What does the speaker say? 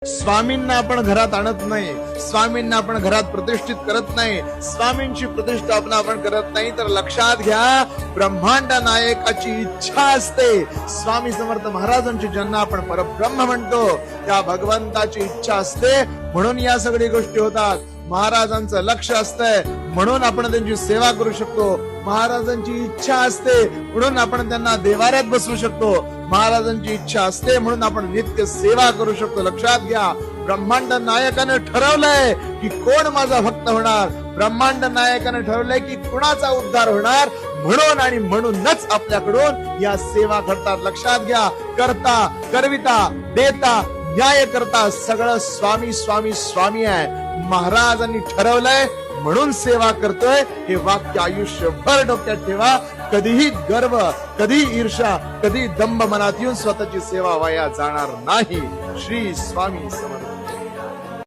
स्वामींना आपण घरात आणत नाही, स्वामींना आपण घरात प्रतिष्ठित करत नाही, स्वामींची प्रतिष्ठापना आपण करत नाही, तर लक्षात घ्या ब्रह्मांड नायकाची इच्छा असते. स्वामी समर्थ महाराजांची ज्यांना आपण परब्रह्म म्हणतो त्या भगवंताची इच्छा असते, म्हणून या सगळ्या गोष्टी होतात. महाराजांचं लक्ष असतंय म्हणून आपण त्यांची सेवा करू शकतो. महाराजांची इच्छा असते म्हणून आपण त्यांना देवाऱ्यात बसवू शकतो. महाराजांची इच्छा असते म्हणून आपण नित्य सेवा करू शकतो. लक्षात घ्या ब्रह्मांड नायकाने ठरवलंय की कोण माझा भक्त होणार. ब्रह्मांड नायकाने ठरवलंय की कुणाचा उद्धार होणार, म्हणून आणि म्हणूनच आपल्याकडून या सेवा घडतात. लक्षात घ्या करता करविता देता न्याय करता सगळं स्वामी स्वामी स्वामी आहे. महाराजांनी ठरवलंय म्हणून सेवा करतोय, हे वाक्य आयुष्यभर डोक्यात ठेवा. कधीही गर्व, कधी ईर्षा, कधी दंभ मनात येऊन स्वतःची सेवा वाया जाणार नाही. श्री स्वामी समर्थ.